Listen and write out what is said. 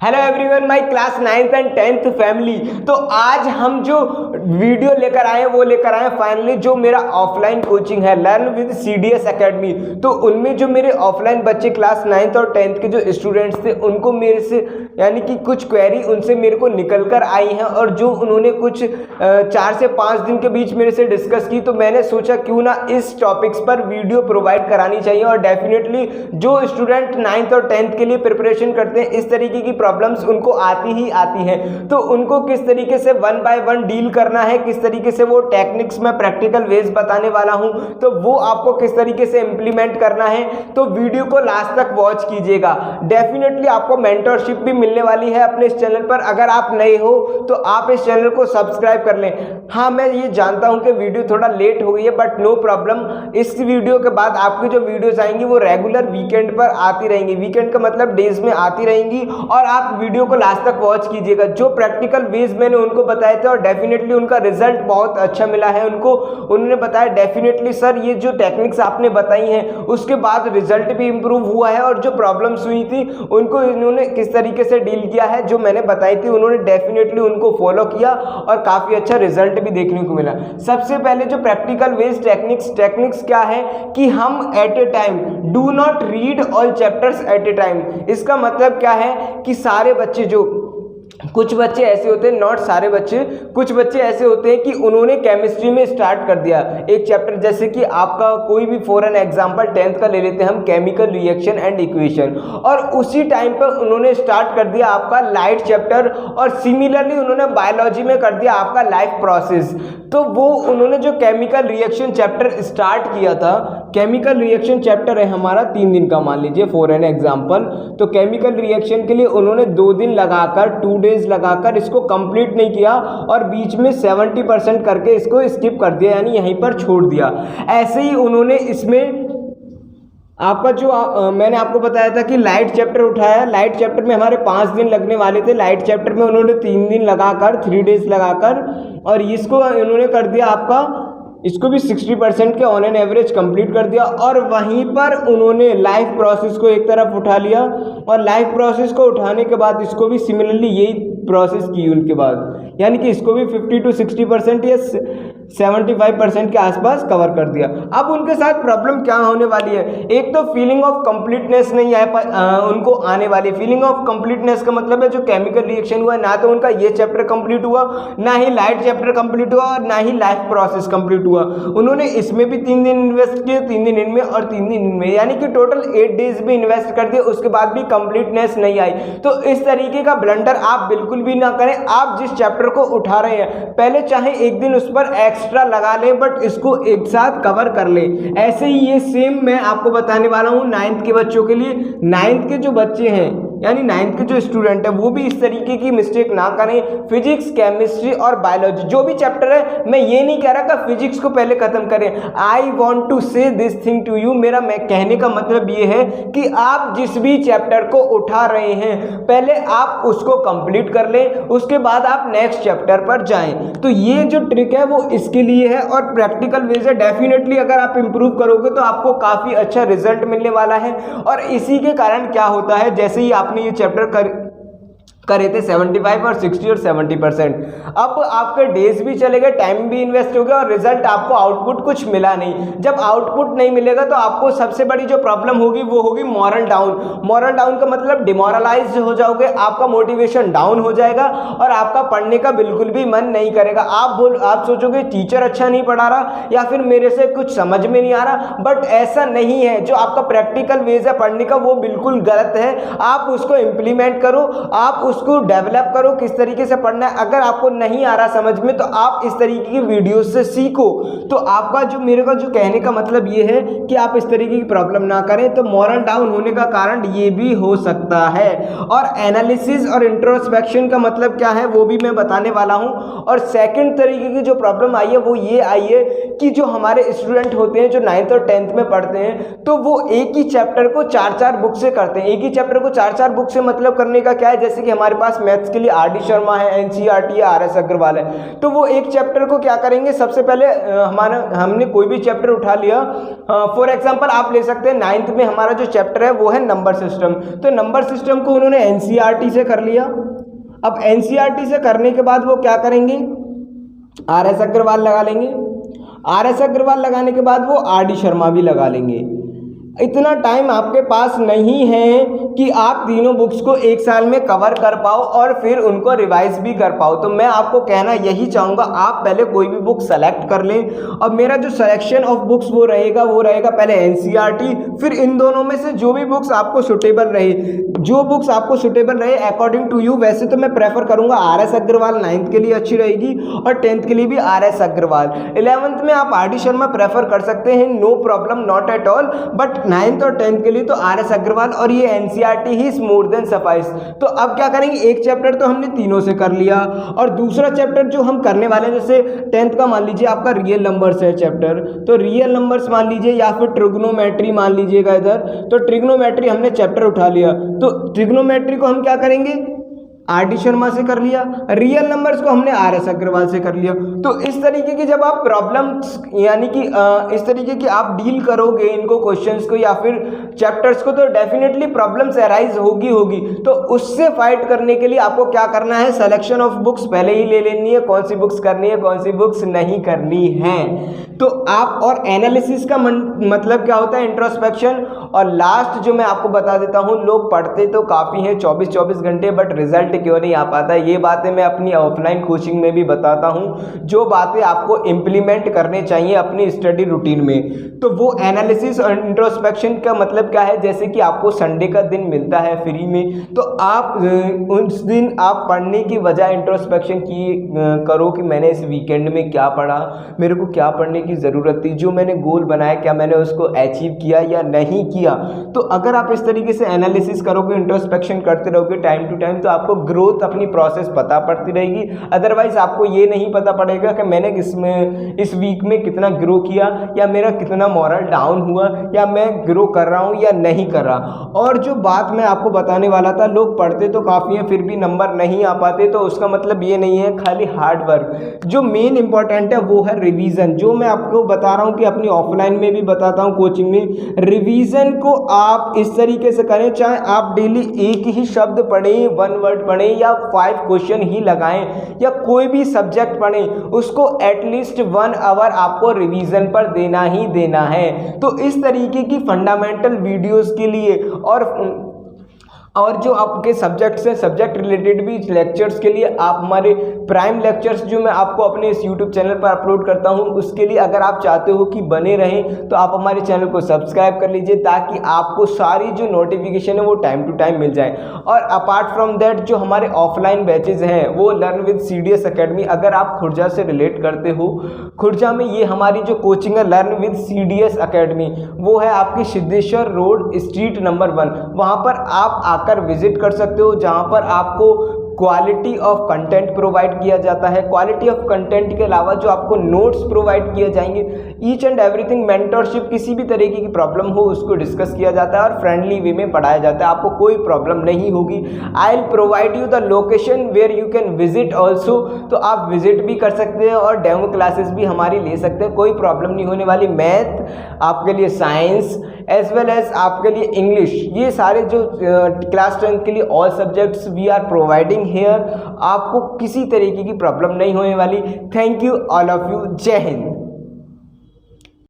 Hello everyone, my class 9th and 10th family. तो आज हम जो वीडियो लेकर आए वो लेकर आए फाइनली जो मेरा ऑफलाइन कोचिंग है लर्न विद CDS एकेडमी। तो उनमें जो मेरे ऑफलाइन बच्चे क्लास 9th और 10th के जो स्टूडेंट्स थे उनको मेरे से यानी कि कुछ क्वेरी उनसे मेरे को निकल कर आई हैं और जो उन्होंने कुछ 4 से 5 दिन के बीच मेरे से डिस्कस की। तो मैंने सोचा क्यों ना इस टॉपिक्स पर वीडियो प्रोवाइड करानी चाहिए। और डेफिनेटली जो स्टूडेंट 9th और 10th के लिए प्रिपरेशन करते हैं इस तरीके की प्रॉब्लम्स उनको आती ही आती हैं। तो उनको किस तरीके से 1 बाय 1 डील करना है, किस तरीके से वो टेक्निक्स में प्रैक्टिकल वेज बताने वाला हूं, तो वो आपको किस तरीके से इंप्लीमेंट करना है। तो वीडियो को लास्ट तक वॉच कीजिएगा। डेफिनेटली आपको मेंटरशिप भी मिलने वाली है अपने इस चैनल पर। अगर आप नए हो तो आप इस चैनल को सब्सक्राइब कर लें। हाँ, मैं ये जानता हूं कि वीडियो थोड़ा लेट हो गई है, बट नो प्रॉब्लम। इस वीडियो के बाद आपकी जो वीडियोस आएंगी वो रेगुलर वीकेंड पर आती रहेंगी। वीकेंड का मतलब डेज में आती रहेंगी और आप वीडियो को लास्ट तक वॉच कीजिएगा। जो प्रैक्टिकल वेज मैंने उनको बताए थे और डेफिनेटली उनका रिजल्ट बहुत अच्छा मिला है उनको। उन्होंने बताया डेफिनेटली सर ये जो टेक्निक्स आपने बताई हैं उसके बाद रिजल्ट भी इंप्रूव हुआ है और जो प्रॉब्लम्स हुई थी उनको इन्होंने किस तरीके से डील किया है जो मैंने बताई थी उन्होंने डेफिनेटली उनको फॉलो किया और काफ़ी अच्छा रिजल्ट भी देखने को मिला। सबसे पहले जो प्रैक्टिकल वेज टेक्निक्स क्या है कि हम at a time do not read all chapters at a time. इसका मतलब क्या है कि सारे बच्चे जो कुछ बच्चे ऐसे होते हैं, नॉट सारे बच्चे, कुछ बच्चे ऐसे होते हैं कि उन्होंने केमिस्ट्री में स्टार्ट कर दिया एक चैप्टर। जैसे कि आपका कोई भी फॉर एन एग्जांपल 10th का ले लेते हैं हम, केमिकल रिएक्शन एंड इक्वेशन, और उसी टाइम पर उन्होंने स्टार्ट कर दिया आपका लाइट चैप्टर। और सिमिलरली उन्होंने बायोलॉजी में कर दिया आपका लाइफ प्रोसेस। तो वो उन्होंने जो केमिकल रिएक्शन चैप्टर स्टार्ट किया था, केमिकल रिएक्शन चैप्टर है हमारा 3 दिन का, मान लीजिए फॉर एन एग्जांपल। तो केमिकल रिएक्शन के लिए उन्होंने 2 दिन लगाकर 2 डेज लगाकर इसको कंप्लीट नहीं किया और बीच में 70% करके इसको स्किप कर दिया, यानी यहीं पर छोड़ दिया। ऐसे ही उन्होंने इसमें आपका जो मैंने आपको बताया था कि लाइट चैप्टर उठाया। लाइट चैप्टर में हमारे 5 दिन लगने वाले थे। लाइट चैप्टर में उन्होंने 3 दिन लगाकर 3 डेज लगाकर और इसको उन्होंने कर दिया आपका, इसको भी 60% के ऑन एन एवरेज कंप्लीट कर दिया। और वहीं पर उन्होंने लाइफ प्रोसेस को एक तरफ उठा लिया और लाइफ प्रोसेस को उठाने के बाद इसको भी सिमिलरली यही प्रोसेस की उनके बाद, यानी कि इसको भी 50 to 60% या 75% के आसपास कवर कर दिया। अब उनके साथ प्रॉब्लम क्या होने वाली है, एक तो फीलिंग ऑफ कंप्लीटनेस नहीं उनको आने वाली। फीलिंग ऑफ कंप्लीटनेस का मतलब है जो केमिकल रिएक्शन हुआ ना तो उनका ये चैप्टर कंप्लीट हुआ, ना ही लाइट चैप्टर कंप्लीट हुआ और ना ही लाइफ प्रोसेस कंप्लीट हुआ। उन्होंने इसमें भी 3 दिन इन्वेस्ट किए, 3 दिन इनमें और 3 दिन इनमें, यानी कि टोटल 8 डेज भी इन्वेस्ट कर दिए, उसके बाद भी कंप्लीटनेस नहीं आई। तो इस तरीके का ब्लंडर आप बिल्कुल भी ना करें। आप जिस चैप्टर को उठा रहे हैं पहले चाहे एक दिन उस पर एक्स्ट्रा लगा लें, बट इसको एक साथ कवर कर लें। ऐसे ही ये सेम मैं आपको बताने वाला हूं 9th के बच्चों के लिए। 9th के जो बच्चे हैं यानी 9th के जो स्टूडेंट है वो भी इस तरीके की मिस्टेक ना करें। फिजिक्स, केमिस्ट्री और बायोलॉजी जो भी चैप्टर है, मैं ये नहीं कह रहा कि फिजिक्स को पहले खत्म करें। आई वॉन्ट टू से दिस थिंग टू यू। मेरा मैं कहने का मतलब ये है कि आप जिस भी चैप्टर को उठा रहे हैं पहले आप उसको कंप्लीट कर लें, उसके बाद आप नेक्स्ट चैप्टर पर जाएं। तो ये जो ट्रिक है वो इसके लिए है और प्रैक्टिकल वे से डेफिनेटली अगर आप इंप्रूव करोगे तो आपको काफ़ी अच्छा रिजल्ट मिलने वाला है। और इसी के कारण क्या होता है, जैसे ही आपने ये चैप्टर करे थे 75 और 60 और 70%, अब आपके डेज भी चले गए, टाइम भी इन्वेस्ट हो गया और रिजल्ट आपको आउटपुट कुछ मिला नहीं। जब आउटपुट नहीं मिलेगा तो आपको सबसे बड़ी जो प्रॉब्लम होगी वो होगी मॉरल डाउन। मॉरल डाउन का मतलब डिमोरलाइज हो जाओगे, आपका मोटिवेशन डाउन हो जाएगा और आपका पढ़ने का बिल्कुल भी मन नहीं करेगा। आप सोचोगे टीचर अच्छा नहीं पढ़ा रहा या फिर मेरे से कुछ समझ में नहीं आ रहा, बट ऐसा नहीं है। जो आपका प्रैक्टिकल वेज है पढ़ने का वो बिल्कुल गलत है। आप उसको इम्प्लीमेंट करो, आप उसको डेवलप करो किस तरीके से पढ़ना है। अगर आपको नहीं आ रहा समझ में तो आप इस तरीके की वीडियो से सीखो। तो आपका जो मेरे का जो कहने का मतलब ये है कि आप इस तरीके की प्रॉब्लम ना करें। तो मॉरल डाउन होने का कारण ये भी हो सकता है। और एनालिसिस और इंट्रोस्पेक्शन का मतलब क्या है वो भी मैं बताने वाला हूँ। और सेकंड तरीके की जो प्रॉब्लम आई है वो ये आई है कि जो हमारे स्टूडेंट होते हैं जो 9th और 10th में पढ़ते हैं तो वो एक ही चैप्टर को 4-4 बुक से करते हैं। एक ही चैप्टर को 4-4 बुक से मतलब करने का क्या है, जैसे कि हमारे पास मैथ्स के लिए आर डी शर्मा है, एनसीईआरटी है, आर एस अग्रवाल है। तो वो एक चैप्टर को क्या करेंगे, सबसे पहले हमने कोई भी चैप्टर उठा लिया, फॉर एग्जाम्पल आप ले सकते हैं 9th में हमारा जो चैप्टर है वो है नंबर सिस्टम। तो नंबर सिस्टम को उन्होंने एनसीईआरटी से कर लिया। अब एनसीईआरटी से करने के बाद वो क्या करेंगे, आर एस अग्रवाल लगा लेंगे। आर एस अग्रवाल लगाने के बाद वो आर डी शर्मा भी लगा लेंगे। इतना टाइम आपके पास नहीं है कि आप तीनों बुक्स को एक साल में कवर कर पाओ और फिर उनको रिवाइज भी कर पाओ। तो मैं आपको कहना यही चाहूँगा, आप पहले कोई भी बुक सेलेक्ट कर लें। और मेरा जो सिलेक्शन ऑफ बुक्स वो रहेगा पहले एनसीईआरटी, फिर इन दोनों में से जो भी बुक्स आपको सुटेबल रहे, जो बुक्स आपको सुटेबल रहे अकॉर्डिंग टू यू। वैसे तो मैं प्रेफर करूँगा आर एस अग्रवाल 9th के लिए अच्छी रहेगी और 10th के लिए भी आर एस अग्रवाल। 11th में आप आर डी शर्मा प्रेफर कर सकते हैं, no problem, not at all. But 9th और 10th के लिए तो आर एस अग्रवाल और ये NCERT he is more than suffice. तो अब क्या करेंगे, एक चैप्टर तो हमने तीनों से कर लिया और दूसरा चैप्टर जो हम करने वाले हैं, जैसे 10th का मान लीजिए आपका रियल नंबर्स है चैप्टर, तो रियल नंबर्स मान लीजिए या फिर ट्रिग्नोमेट्री मान लीजिएगा इधर। तो ट्रिग्नोमेट्री हमने चैप्टर उठा लिया, तो ट्रिग्नोमेट्री को हम क्या करेंगे, आर डी शर्मा से कर लिया। रियल नंबर्स को हमने आर एस अग्रवाल से कर लिया। तो इस तरीके की जब आप प्रॉब्लम्स यानी कि इस तरीके की आप डील करोगे इनको क्वेश्चंस को या फिर चैप्टर्स को, तो डेफिनेटली प्रॉब्लम्स अराइज होगी। तो उससे फाइट करने के लिए आपको क्या करना है, सिलेक्शन ऑफ बुक्स पहले ही ले लेनी है, कौन सी बुक्स करनी है, कौन सी बुक्स नहीं करनी है। तो आप और एनालिसिस का मतलब क्या होता है, इंट्रोस्पेक्शन। और लास्ट जो मैं आपको बता देता हूँ, लोग पढ़ते तो काफ़ी हैं 24-24 घंटे, बट रिजल्ट क्यों नहीं आ पाता है, ये बातें मैं अपनी ऑफलाइन कोचिंग में भी बताता हूँ, जो बातें आपको इम्प्लीमेंट करने चाहिए अपनी स्टडी रूटीन में। तो वो एनालिसिस और इंट्रोस्पेक्शन का मतलब क्या है, जैसे कि आपको संडे का दिन मिलता है फ्री में, तो आप उस दिन आप पढ़ने की बजाय इंट्रोस्पेक्शन करो कि मैंने इस वीकेंड में क्या पढ़ा, मेरे को क्या पढ़ने की ज़रूरत थी, जो मैंने गोल बनाया क्या मैंने उसको अचीव किया या नहीं किया। तो अगर आप इस तरीके से एनालिसिस करोगे, इंट्रोस्पेक्शन करते रहोगे टाइम टू टाइम, तो आपको ग्रोथ अपनी प्रोसेस पता पड़ती रहेगी। अदरवाइज आपको ये नहीं पता पड़ेगा कि मैंने इस वीक में कितना ग्रो किया या मेरा कितना मॉरल डाउन हुआ या मैं ग्रो कर रहा हूँ या नहीं कर रहा। और जो बात मैं आपको बताने वाला था, लोग पढ़ते तो काफ़ी हैं फिर भी नंबर नहीं आ पाते, तो उसका मतलब ये नहीं है खाली हार्ड वर्क। जो मेन इंपॉर्टेंट है वो है रिवीजन, जो मैं आपको बता रहा हूँ कि अपनी ऑफलाइन में भी बताता हूँ कोचिंग में। रिवीजन को आप इस तरीके से करें, चाहे आप डेली एक ही शब्द पढ़ें, 1 वर्ड पढ़ें या 5 क्वेश्चन ही लगाएं या कोई भी सब्जेक्ट पढ़ें, उसको एटलीस्ट 1 आवर आपको रिवीजन पर देना ही देना है। तो इस तरीके की फंडामेंटल वीडियोस के लिए और जो आपके सब्जेक्ट्स हैं, सब्जेक्ट रिलेटेड भी लेक्चर्स के लिए आप हमारे प्राइम लेक्चर्स जो मैं आपको अपने इस यूट्यूब चैनल पर अपलोड करता हूं, उसके लिए अगर आप चाहते हो कि बने रहें तो आप हमारे चैनल को सब्सक्राइब कर लीजिए, ताकि आपको सारी जो नोटिफिकेशन है वो टाइम टू टाइम मिल जाए। और अपार्ट फ्रॉम दैट जो हमारे ऑफलाइन बैचेज हैं वो लर्न विद CDS अकेडमी, अगर आप खुर्जा से रिलेट करते हो, खुर्जा में ये हमारी जो कोचिंग है लर्न विद CDS अकेडमी, वो है आपकी सिद्धेश्वर रोड स्ट्रीट नंबर 1। वहाँ पर आप आकर विजिट कर सकते हो, जहाँ पर आपको क्वालिटी ऑफ कंटेंट प्रोवाइड किया जाता है। क्वालिटी ऑफ कंटेंट के अलावा जो आपको नोट्स प्रोवाइड किए जाएंगे, ईच एंड एवरीथिंग, मेंटरशिप, किसी भी तरीके की प्रॉब्लम हो उसको डिस्कस किया जाता है और फ्रेंडली वे में पढ़ाया जाता है, आपको कोई प्रॉब्लम नहीं होगी। I will provide you the location where you can visit also, तो आप विजिट भी कर सकते हैं और डेमो क्लासेस भी हमारी ले सकते हैं, कोई प्रॉब्लम नहीं होने वाली। मैथ आपके लिए, साइंस एज वेल एज आपके लिए इंग्लिश, ये सारे जो क्लास 10th के लिए all subjects we are providing here, आपको किसी तरीके की प्रॉब्लम नहीं होने वाली। Thank you all of you, जय हिंद।